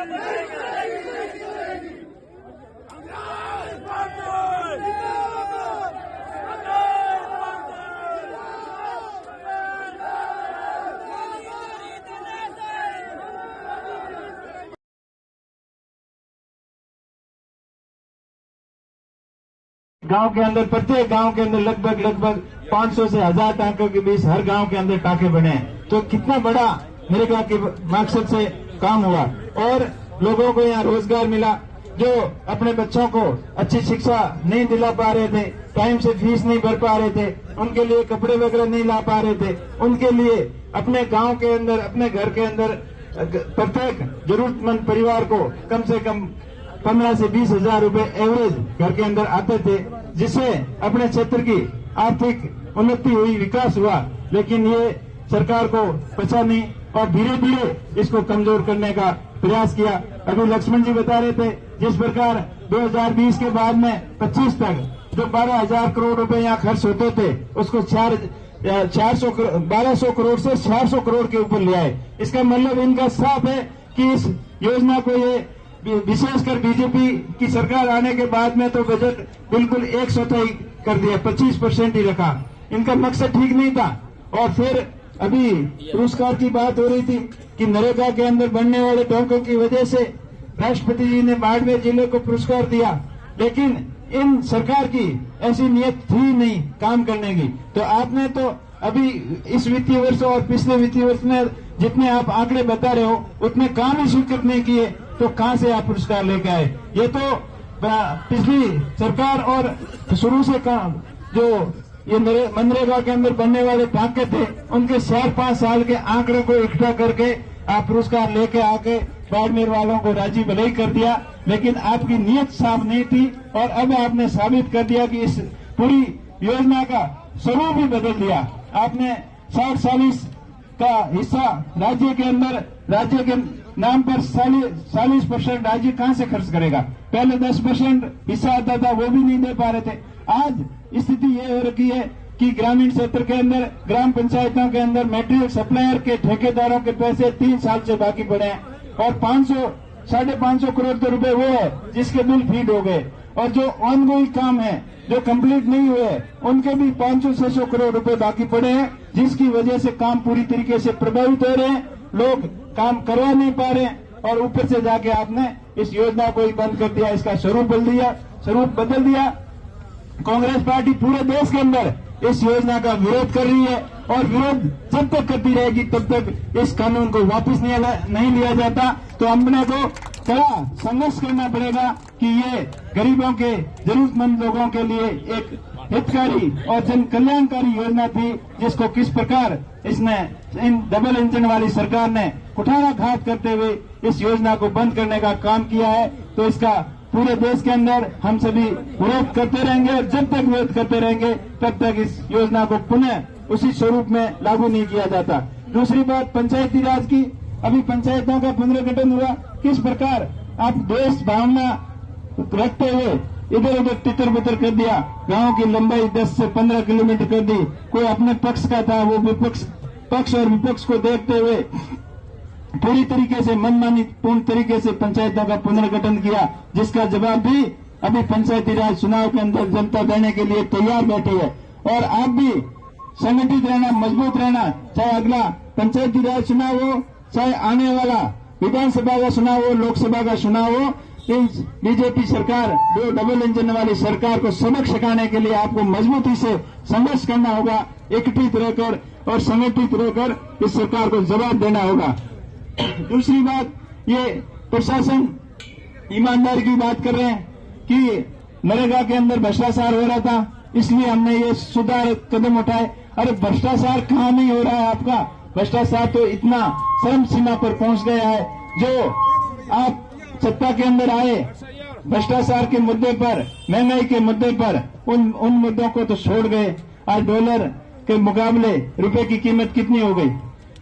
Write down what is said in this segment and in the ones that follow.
गांव के अंदर, प्रत्येक गांव के अंदर लगभग 500 से 1000 टांकों के बीच हर गांव के अंदर टांके बने हैं। तो कितना बड़ा नरेगा के मकसद से काम हुआ और लोगों को यहाँ रोजगार मिला। जो अपने बच्चों को अच्छी शिक्षा नहीं दिला पा रहे थे, टाइम से फीस नहीं भर पा रहे थे, उनके लिए कपड़े वगैरह नहीं ला पा रहे थे, उनके लिए अपने गांव के अंदर, अपने घर के अंदर प्रत्येक जरूरतमंद परिवार को कम से कम 15 से 20 हजार रूपये एवरेज घर के अंदर आते थे, जिससे अपने क्षेत्र की आर्थिक उन्नति हुई, विकास हुआ। लेकिन ये सरकार को पचा नहीं और धीरे धीरे इसको कमजोर करने का प्रयास किया। अभी लक्ष्मण जी बता रहे थे, जिस प्रकार 2020 के बाद में 25 तक जो 12,000 करोड़ रुपए यहाँ खर्च होते थे, उसको 1200 करोड़ से 400 करोड़ के ऊपर ले आए। इसका मतलब इनका साफ है कि इस योजना को ये विशेषकर बीजेपी की सरकार आने के बाद में तो बजट बिल्कुल 100 कर दिया, 25% ही रखा। इनका मकसद ठीक नहीं था। और फिर अभी पुरस्कार की बात हो रही थी कि नरेगा के अंदर बनने वाले टोंकों की वजह से राष्ट्रपति जी ने बाड़मेर जिले को पुरस्कार दिया, लेकिन इन सरकार की ऐसी नियत थी नहीं काम करने की। तो आपने तो अभी इस वित्तीय वर्ष और पिछले वित्तीय वर्ष में जितने आप आंकड़े बता रहे हो उतने काम ही स्वीकृत नहीं किए, तो कहां से आप पुरस्कार लेके आए? ये तो पिछली सरकार और शुरू से काम जो ये मनरेगा के अंदर बनने वाले टांके थे, उनके 4-5 साल के आंकड़े को इकट्ठा करके आप पुरस्कार लेके आके बाड़मेर वालों को राजी भले ही कर दिया, लेकिन आपकी नीयत साफ नहीं थी। और अब आपने साबित कर दिया कि इस पूरी योजना का स्वरूप ही बदल दिया। आपने 60-40 का हिस्सा राज्य के अंदर, राज्य के नाम पर 40% राज्य कहां से खर्च करेगा? पहले 10% हिस्सा आता था, वो भी नहीं दे पा रहे थे। आज स्थिति ये हो रखी है कि ग्रामीण क्षेत्र के अंदर, ग्राम पंचायतों के अंदर मटेरियल सप्लायर के ठेकेदारों के पैसे 3 साल से बाकी पड़े हैं और 500-550 करोड़ के रुपए वो है जिसके बिल फीड हो गए। और जो ऑनगोइंग काम है, जो कंप्लीट नहीं हुए, उनके भी 500-600 करोड़ रुपए बाकी पड़े हैं, जिसकी वजह से काम पूरी तरीके से प्रभावित हो रहे हैं। लोग काम करवा नहीं पा रहे हैं और ऊपर से जाके आपने इस योजना को ही बंद कर दिया, इसका स्वरूप बदल दिया। कांग्रेस पार्टी पूरे देश के अंदर इस योजना का विरोध कर रही है और विरोध जब तक करती रहेगी तब तक इस कानून को वापस नहीं लिया जाता। तो हमने को कड़ा संघर्ष करना पड़ेगा कि ये गरीबों के, जरूरतमंद लोगों के लिए एक हितकारी और जन कल्याणकारी योजना थी, जिसको किस प्रकार इसने इन डबल इंजन वाली सरकार ने कुठाराघात करते हुए इस योजना को बंद करने का काम किया है। तो इसका पूरे देश के अंदर हम सभी विरोध करते रहेंगे और जब तक विरोध करते रहेंगे तब तक इस योजना को पुनः उसी स्वरूप में लागू नहीं किया जाता। दूसरी बात पंचायती राज की, अभी पंचायतों का पुनर्गठन हुआ, किस प्रकार आप देश भावना रखते हुए इधर उधर तितर बितर कर दिया, गांव की लंबाई 10 से 15 किलोमीटर कर दी। कोई अपने पक्ष का था, वो पक्ष और विपक्ष को देखते हुए पूरी तरीके से मनमानी पूर्ण तरीके से पंचायतों का पुनर्गठन किया, जिसका जवाब भी अभी पंचायती राज चुनाव के अंदर जनता देने के लिए तैयार बैठी है। और आप भी संगठित रहना, मजबूत रहना, चाहे अगला पंचायती राज चुनाव हो, चाहे आने वाला विधानसभा का चुनाव हो, लोकसभा का चुनाव हो। इस बीजेपी सरकार, जो डबल इंजन वाली सरकार को सबक सिखाने के लिए आपको मजबूती से संघर्ष करना होगा, एकत्रित रहकर और संगठित रहकर इस सरकार को जवाब देना होगा। दूसरी बात, ये प्रशासन ईमानदारी की बात कर रहे हैं कि नरेगा के अंदर भ्रष्टाचार हो रहा था, इसलिए हमने ये सुधार कदम उठाए। अरे भ्रष्टाचार कहाँ नहीं हो रहा है आपका? भ्रष्टाचार तो इतना चरम सीमा पर पहुंच गया है। जो आप सत्ता के अंदर आए, भ्रष्टाचार के मुद्दे पर, महंगाई के मुद्दे पर, उन मुद्दों को तो छोड़ गए। आज डॉलर के मुकाबले रुपए की कीमत कितनी हो गई?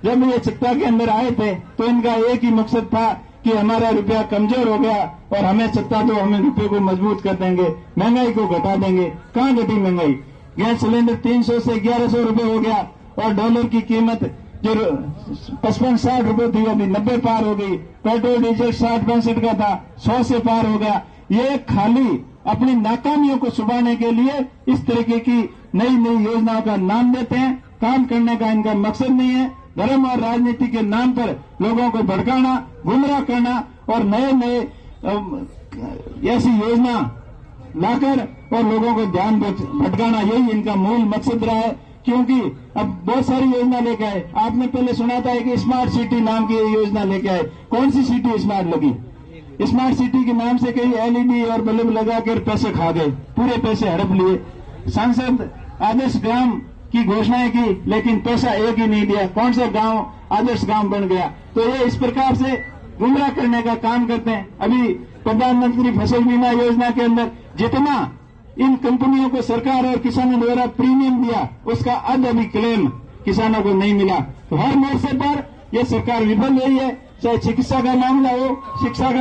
जब ये सत्ता के अंदर आए थे तो इनका एक ही मकसद था कि हमारा रुपया कमजोर हो गया और हमें सत्ता दो, हमें रुपये को मजबूत कर देंगे, महंगाई को घटा देंगे। कहाँ घटी महंगाई? गैस सिलेंडर 300 से 1100 रुपए हो गया और डॉलर की कीमत जो 55-60 रुपए थी अभी 90 पार हो गई। पेट्रोल डीजल 60-65 का था, 100 से पार हो गया। ये खाली अपनी नाकामियों को छुपाने के लिए इस तरीके की नई नई योजनाओं का नाम देते हैं। काम करने का इनका मकसद नहीं है। धर्म और राजनीति के नाम पर लोगों को भड़काना, गुमराह करना और नए नए ऐसी योजना लाकर और लोगों को ध्यान भटकाना, यही इनका मूल मकसद रहा है। क्योंकि अब बहुत सारी योजना लेके आए। आपने पहले सुना था कि स्मार्ट सिटी नाम की योजना लेके आए। कौन सी सिटी स्मार्ट लगी? स्मार्ट सिटी के नाम से कई एलईडी और बल्ब लगाकर पैसे खा गए, पूरे पैसे हड़प लिए। सांसद आदर्श ग्राम की घोषणाएं की, लेकिन पैसा एक ही नहीं दिया। कौन सा गांव आदर्श गांव बन गया? तो ये इस प्रकार से गुमराह करने का काम करते हैं। अभी प्रधानमंत्री फसल बीमा योजना के अंदर जितना इन कंपनियों को सरकार और किसानों द्वारा प्रीमियम दिया, उसका अभी क्लेम किसानों को नहीं मिला। तो हर मोर्चे पर यह सरकार विफल रही है। चाहे चिकित्सा का मामला हो, शिक्षा का